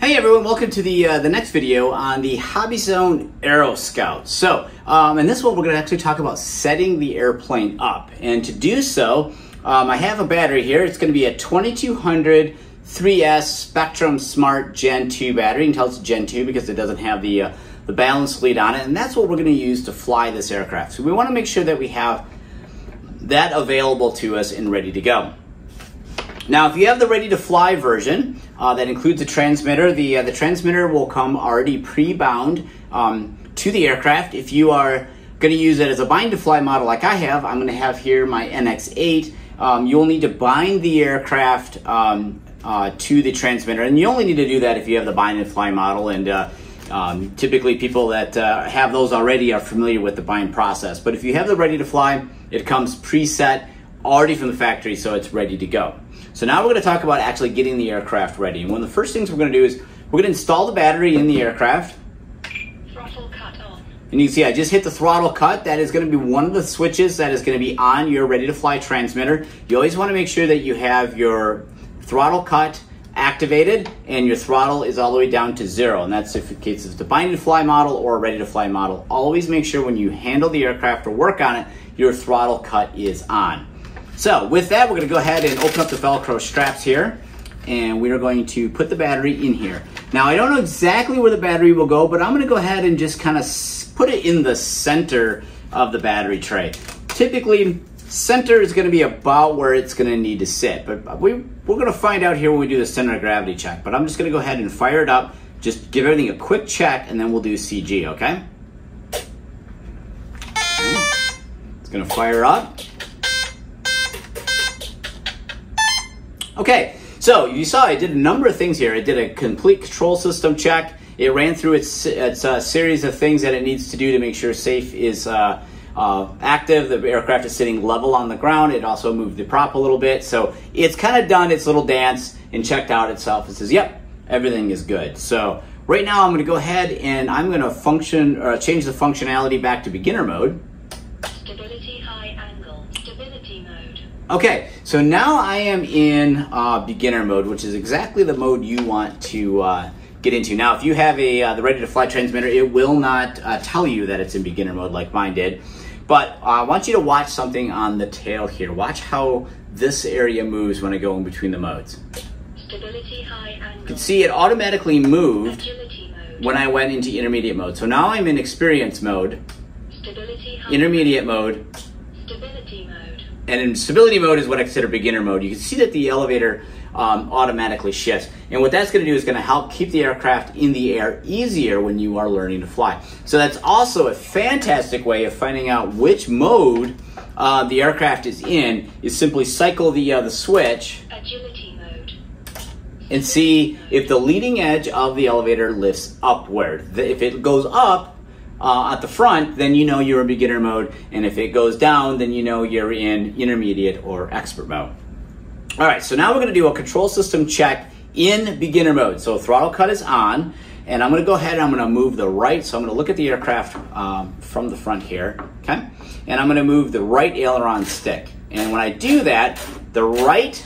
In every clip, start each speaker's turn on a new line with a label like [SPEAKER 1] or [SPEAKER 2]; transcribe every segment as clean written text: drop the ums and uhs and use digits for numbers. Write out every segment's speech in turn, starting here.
[SPEAKER 1] Hey everyone, welcome to the next video on the Hobbyzone AeroScout. So, in this one we're going to actually talk about setting the airplane up. And to do so, I have a battery here. It's going to be a 2200 3S Spectrum Smart Gen 2 battery. You can tell it's Gen 2 because it doesn't have the balance lead on it. And that's what we're going to use to fly this aircraft. So we want to make sure that we have that available to us and ready to go. Now, if you have the ready to fly version, that includes a transmitter. The transmitter will come already pre-bound to the aircraft. If you are going to use it as a bind to fly model like I have, I'm going to have here my NX8. You'll need to bind the aircraft to the transmitter, and you only need to do that if you have the bind and fly model. And typically people that have those already are familiar with the bind process. But if you have the ready to fly, it comes preset already from the factory, so it's ready to go. So now we're going to talk about actually getting the aircraft ready. And one of the first things we're going to do is we're going to install the battery in the aircraft.
[SPEAKER 2] Throttle cut on.
[SPEAKER 1] And you can see I just hit the throttle cut. That is going to be one of the switches that is going to be on your ready to fly transmitter. You always want to make sure that you have your throttle cut activated and your throttle is all the way down to 0. And that's if in case it's a bind to fly model or a ready to fly model. Always make sure when you handle the aircraft or work on it, your throttle cut is on. So with that, we're going to go ahead and open up the Velcro straps here, and we are going to put the battery in here. Now, I don't know exactly where the battery will go, but I'm going to go ahead and just kind of put it in the center of the battery tray. Typically, center is going to be about where it's going to need to sit, but we're going to find out here when we do the center of gravity check. But I'm just going to go ahead and fire it up, just give everything a quick check, and then we'll do CG, okay? It's going to fire up. Okay, so you saw I did a number of things here. I did a complete control system check. It ran through its series of things that it needs to do to make sure safe is active. The aircraft is sitting level on the ground. It also moved the prop a little bit. So it's kind of done its little dance and checked out itself. It says, yep, everything is good. So right now I'm going to go ahead and I'm going to change the functionality back to beginner mode.
[SPEAKER 2] Stability high angle. Stability mode.
[SPEAKER 1] Okay, so now I am in beginner mode, which is exactly the mode you want to get into. Now, if you have the ready to fly transmitter, it will not tell you that it's in beginner mode like mine did. But I want you to watch something on the tail here. Watch how this area moves when I go in between the modes.
[SPEAKER 2] Stability high angle.
[SPEAKER 1] You can see it automatically moved
[SPEAKER 2] Agility mode.
[SPEAKER 1] when I went into intermediate mode. So now I'm in experience mode,
[SPEAKER 2] Stability high.
[SPEAKER 1] intermediate mode,
[SPEAKER 2] Stability mode.
[SPEAKER 1] and in stability mode is what I consider beginner mode. You can see that the elevator automatically shifts. And what that's going to do is going to help keep the aircraft in the air easier when you are learning to fly. So that's also a fantastic way of finding out which mode the aircraft is in, is simply cycle the switch
[SPEAKER 2] Agility mode.
[SPEAKER 1] and see if the leading edge of the elevator lifts upward. If it goes up, at the front, then you know you're in beginner mode, and if it goes down, then you know you're in intermediate or expert mode. All right, so now we're going to do a control system check in beginner mode. So throttle cut is on, and I'm going to go ahead and I'm going to move the right. So I'm going to look at the aircraft from the front here, okay? And I'm going to move the right aileron stick. And when I do that, the right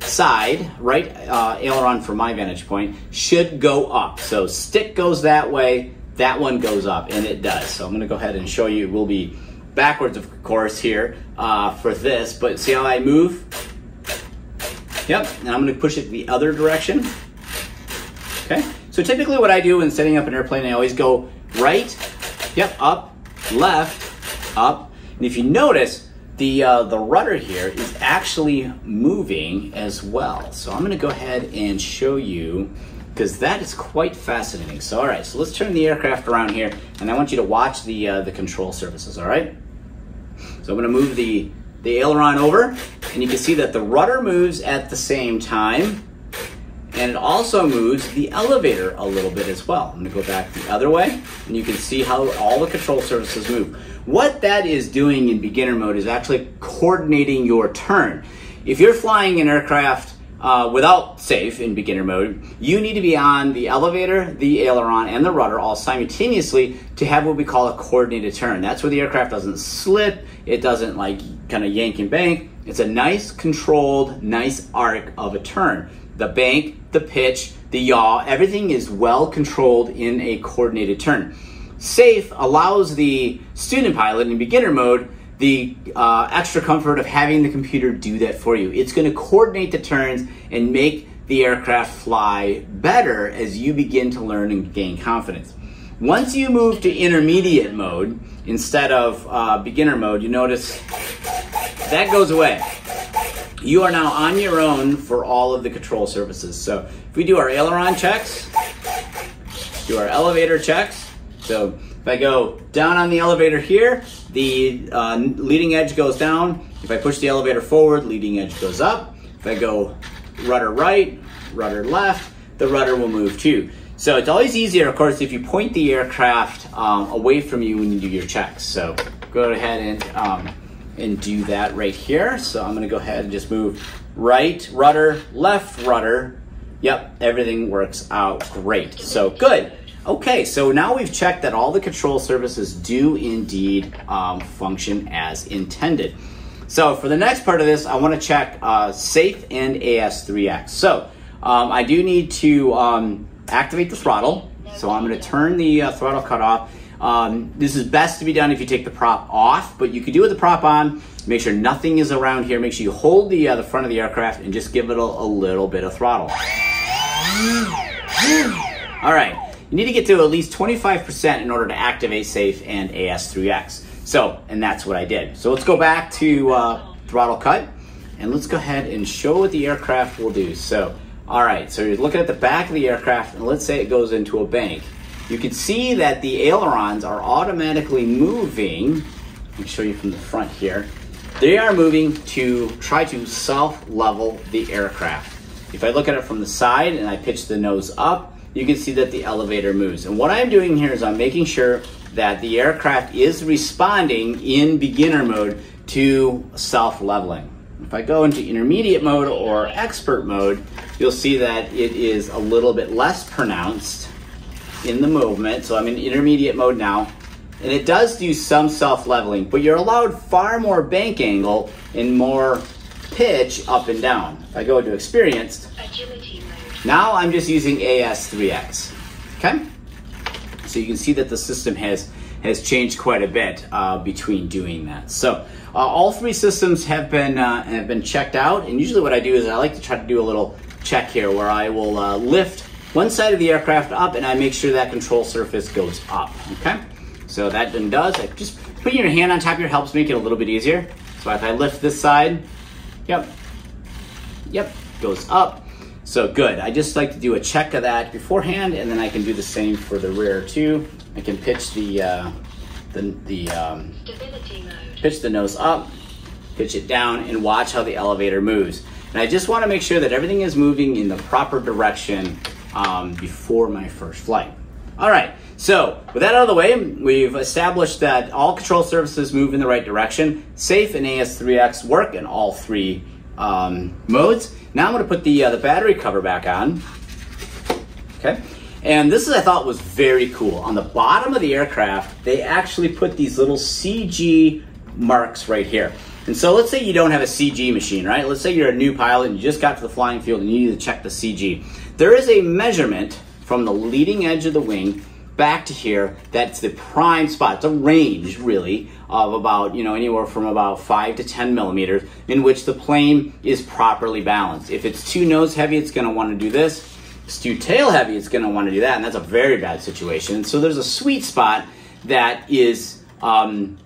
[SPEAKER 1] side, aileron from my vantage point, should go up. So stick goes that way. That one goes up, and it does. So I'm going to go ahead and show you. We'll be backwards, of course, here for this. But see how I move? Yep, and I'm going to push it the other direction. Okay, so typically what I do when setting up an airplane, I always go right, yep, up, left, up. And if you notice, the rudder here is actually moving as well. So I'm going to go ahead and show you, because that is quite fascinating. So, all right, so let's turn the aircraft around here, and I want you to watch the control surfaces, all right? So I'm gonna move the aileron over, and you can see that the rudder moves at the same time, and it also moves the elevator a little bit as well. I'm gonna go back the other way, and you can see how all the control surfaces move. What that is doing in beginner mode is actually coordinating your turn. If you're flying an aircraft without safe in beginner mode, you need to be on the elevator, the aileron, and the rudder all simultaneously to have what we call a coordinated turn. That's where the aircraft doesn't slip, it doesn't like kind of yank and bank. It's a nice controlled, nice arc of a turn. the bank, the pitch, the yaw, everything is well controlled in a coordinated turn. Safe allows the student pilot in beginner mode the extra comfort of having the computer do that for you. It's going to coordinate the turns and make the aircraft fly better as you begin to learn and gain confidence. Once you move to intermediate mode instead of beginner mode, you notice that goes away. You are now on your own for all of the control surfaces. So if we do our aileron checks, do our elevator checks. So if I go down on the elevator here, the leading edge goes down. If I push the elevator forward, leading edge goes up. If I go rudder right, rudder left, the rudder will move too. So it's always easier, of course, if you point the aircraft away from you when you do your checks. So go ahead and do that right here. So I'm gonna go ahead and just move right rudder, left rudder. Yep, everything works out great. So good. Okay, so now we've checked that all the control surfaces do indeed function as intended. So for the next part of this, I want to check safe and AS3X. So I do need to activate the throttle. So I'm going to turn the throttle cutoff. This is best to be done if you take the prop off, but you could do it with the prop on. Make sure nothing is around here. Make sure you hold the front of the aircraft and just give it a little bit of throttle. All right. You need to get to at least 25% in order to activate safe and AS3X. So, and that's what I did. So let's go back to throttle cut and let's go ahead and show what the aircraft will do. So, all right, so you're looking at the back of the aircraft and let's say it goes into a bank. You can see that the ailerons are automatically moving. Let me show you from the front here. They are moving to try to self-level the aircraft. If I look at it from the side and I pitch the nose up, you can see that the elevator moves. And what I'm doing here is I'm making sure that the aircraft is responding in beginner mode to self-leveling. If I go into intermediate mode or expert mode, you'll see that it is a little bit less pronounced in the movement. So I'm in intermediate mode now, and it does do some self-leveling, but you're allowed far more bank angle and more pitch up and down. If I go to experienced,
[SPEAKER 2] Agility mode.
[SPEAKER 1] now I'm just using AS3X, okay? So you can see that the system has changed quite a bit between doing that. So all three systems have been checked out, and usually what I do is I like to try to do a little check here where I will lift one side of the aircraft up and I make sure that control surface goes up, okay? So that then does, like just putting your hand on top here helps make it a little bit easier. So if I lift this side, yep, goes up. So good. I just like to do a check of that beforehand, and then I can do the same for the rear too. I can pitch the
[SPEAKER 2] Stability mode.
[SPEAKER 1] pitch the nose up, pitch it down, and watch how the elevator moves. And I just want to make sure that everything is moving in the proper direction before my first flight. All right. So with that out of the way, we've established that all control surfaces move in the right direction. Safe and AS3X work in all three modes. Now I'm going to put the battery cover back on. Okay, and this is, I thought, was very cool. On the bottom of the aircraft, they actually put these little CG marks right here. And so let's say you don't have a CG machine, right? Let's say you're a new pilot and you just got to the flying field and you need to check the CG. There is a measurement from the leading edge of the wing back to here. That's the prime spot. It's a range, really, of about, anywhere from about 5 to 10 millimeters in which the plane is properly balanced. If it's too nose heavy, it's going to want to do this. If it's too tail heavy, it's going to want to do that, and that's a very bad situation. So there's a sweet spot that is on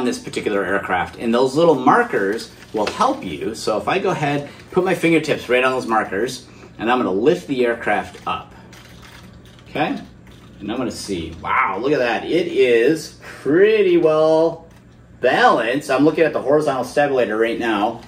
[SPEAKER 1] this particular aircraft, and those little markers will help you. So if I go ahead, put my fingertips right on those markers, and I'm going to lift the aircraft up. Okay? And I'm going to see, wow, look at that. It is pretty well balanced. I'm looking at the horizontal stabilizer right now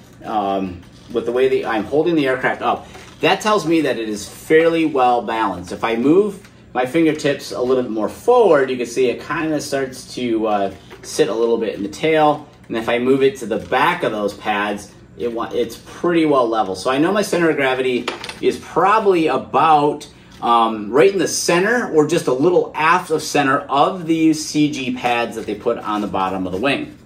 [SPEAKER 1] with the way that I'm holding the aircraft up. That tells me that it is fairly well balanced. If I move my fingertips a little bit more forward, you can see it kind of starts to sit a little bit in the tail. And if I move it to the back of those pads, it's pretty well level. So I know my center of gravity is probably about right in the center or just a little aft of center of these CG pads that they put on the bottom of the wing.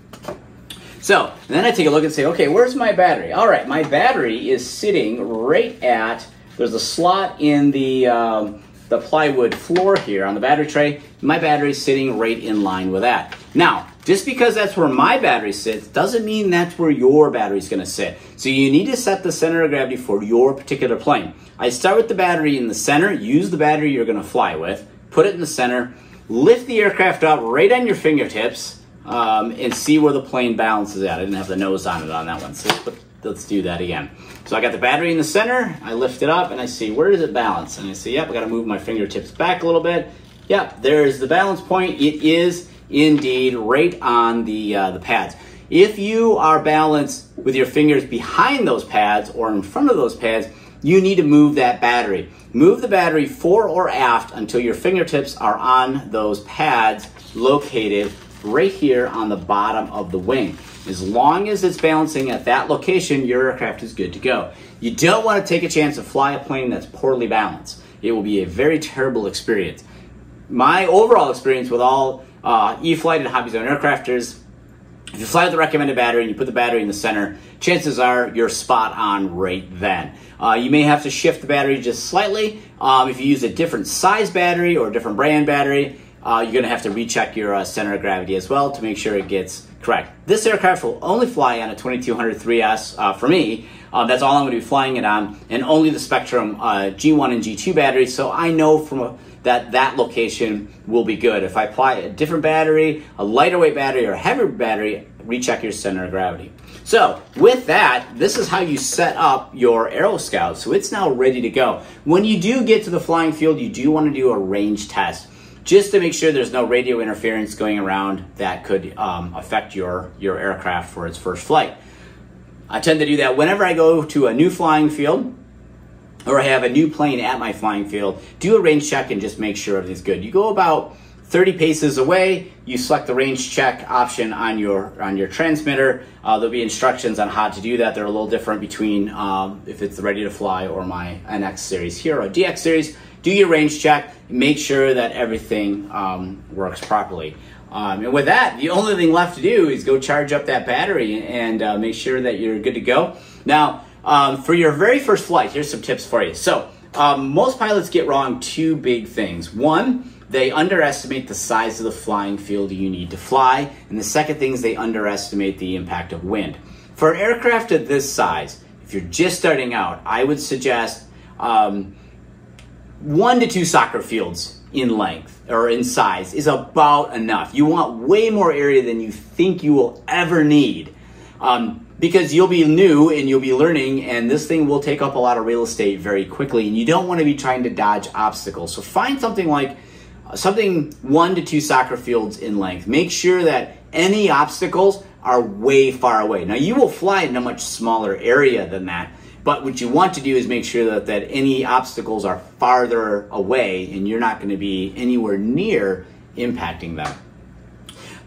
[SPEAKER 1] So then I take a look and say, okay, where's my battery? All right, my battery is sitting right at there's a slot in the plywood floor here on the battery tray. My battery's sitting right in line with that. Now, just because that's where my battery sits doesn't mean that's where your battery's gonna sit. So you need to set the center of gravity for your particular plane. I start with the battery in the center, use the battery you're gonna fly with, put it in the center, lift the aircraft up right on your fingertips, and see where the plane balances at. I didn't have the nose on it on that one, so let's do that again. So I got the battery in the center, I lift it up, and I see, where does it balance? And I see, yep, I gotta move my fingertips back a little bit. Yep, there's the balance point. It is indeed right on the pads. If you are balanced with your fingers behind those pads or in front of those pads, you need to move that battery. Move the battery fore or aft until your fingertips are on those pads located right here on the bottom of the wing. As long as it's balancing at that location, your aircraft is good to go. You don't want to take a chance to fly a plane that's poorly balanced. It will be a very terrible experience. My overall experience with all E-flite and Hobbyzone aircrafters, if you fly with the recommended battery and you put the battery in the center, chances are you're spot on right then. You may have to shift the battery just slightly. If you use a different size battery or a different brand battery, you're going to have to recheck your center of gravity as well to make sure it gets correct. This aircraft will only fly on a 2200 3S for me. That's all I'm going to be flying it on, and only the Spectrum G1 and G2 batteries, so I know from that location will be good. If I apply a different battery, a lighter weight battery or a heavier battery, recheck your center of gravity. So with that, this is how you set up your AeroScout. So it's now ready to go. When you do get to the flying field, you do want to do a range test, just to make sure there's no radio interference going around that could affect your aircraft for its first flight. I tend to do that whenever I go to a new flying field or I have a new plane at my flying field. Do a range check and just make sure everything's good. You go about 30 paces away, you select the range check option on your transmitter. There'll be instructions on how to do that. They're a little different between if it's ready to fly or my NX series here or DX series. Do your range check, make sure that everything works properly. And with that, the only thing left to do is go charge up that battery and make sure that you're good to go. Now, for your very first flight, here's some tips for you. So, most pilots get wrong two big things. One, they underestimate the size of the flying field you need to fly. And the second thing is they underestimate the impact of wind. For an aircraft of this size, if you're just starting out, I would suggest 1 to 2 soccer fields in length or in size is about enough. You want way more area than you think you will ever need. Because you'll be new and you'll be learning, and this thing will take up a lot of real estate very quickly, and you don't want to be trying to dodge obstacles. So find something like 1 to 2 soccer fields in length. Make sure that any obstacles are way far away. Now, you will fly in a much smaller area than that, but what you want to do is make sure that any obstacles are farther away and you're not going to be anywhere near impacting them.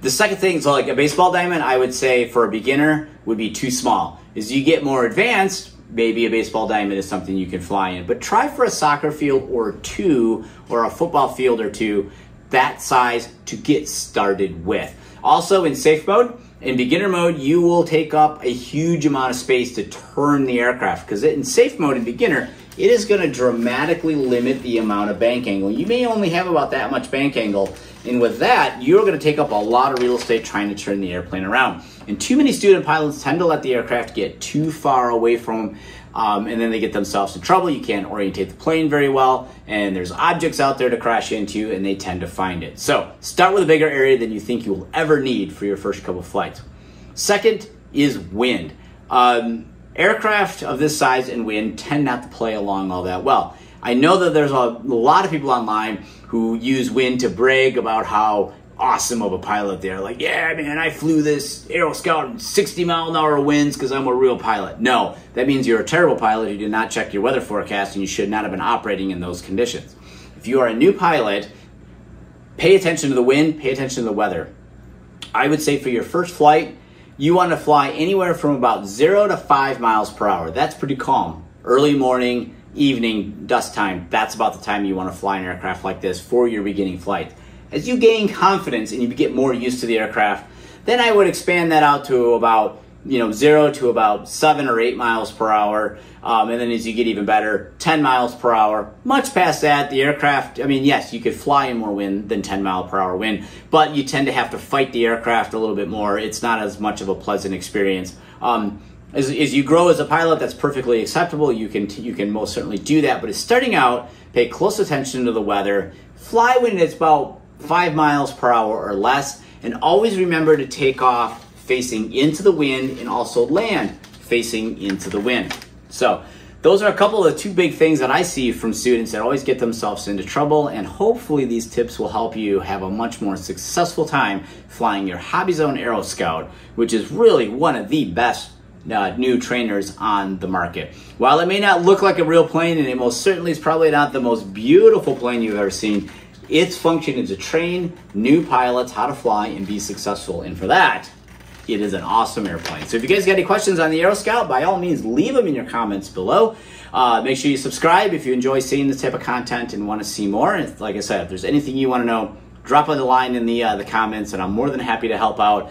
[SPEAKER 1] The second thing, so like a baseball diamond, I would say for a beginner would be too small. As you get more advanced, maybe a baseball diamond is something you can fly in. But try for a soccer field or two, or a football field or two, that size to get started with. Also in safe mode, in beginner mode, you will take up a huge amount of space to turn the aircraft, because in safe mode in beginner, it is going to dramatically limit the amount of bank angle. You may only have about that much bank angle, and with that, you're going to take up a lot of real estate trying to turn the airplane around. And too many student pilots tend to let the aircraft get too far away from them, and then they get themselves in trouble. You can't orientate the plane very well, and there's objects out there to crash into, and they tend to find it. So start with a bigger area than you think you will ever need for your first couple of flights. Second is wind. Aircraft of this size and wind tend not to play along all that well. I know that there's a lot of people online who use wind to brag about how awesome of a pilot they are. Like, yeah, man, I flew this AeroScout in 60-mile-an-hour winds because I'm a real pilot. No, that means you're a terrible pilot who did not check your weather forecast, and you should not have been operating in those conditions. If you are a new pilot, pay attention to the wind, pay attention to the weather. I would say for your first flight, you want to fly anywhere from about 0 to 5 miles per hour. That's pretty calm. Early morning, evening, dusk time, that's about the time you want to fly an aircraft like this for your beginning flight. As you gain confidence and you get more used to the aircraft, then I would expand that out to about 0 to about 7 or 8 miles per hour. And then as you get even better, 10 miles per hour. Much past that, the aircraft, I mean, yes, you could fly in more wind than 10 mile per hour wind, but you tend to have to fight the aircraft a little bit more. It's not as much of a pleasant experience. As you grow as a pilot, that's perfectly acceptable. You can most certainly do that, but as starting out, pay close attention to the weather. Fly when it's about 5 miles per hour or less, and always remember to take off facing into the wind and also land facing into the wind. So those are a couple of the two big things that I see from students that always get themselves into trouble, and hopefully these tips will help you have a much more successful time flying your Hobbyzone AeroScout, which is really one of the best new trainers on the market. While it may not look like a real plane, and it most certainly is probably not the most beautiful plane you've ever seen, its function is to train new pilots how to fly and be successful, and for that, it is an awesome airplane. So if you guys got any questions on the AeroScout, by all means, leave them in your comments below. Make sure you subscribe if you enjoy seeing this type of content and want to see more. And like I said, if there's anything you want to know, drop on the line in the comments, and I'm more than happy to help out.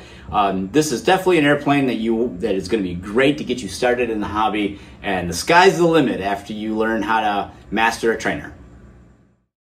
[SPEAKER 1] This is definitely an airplane that is going to be great to get you started in the hobby, and the sky's the limit after you learn how to master a trainer.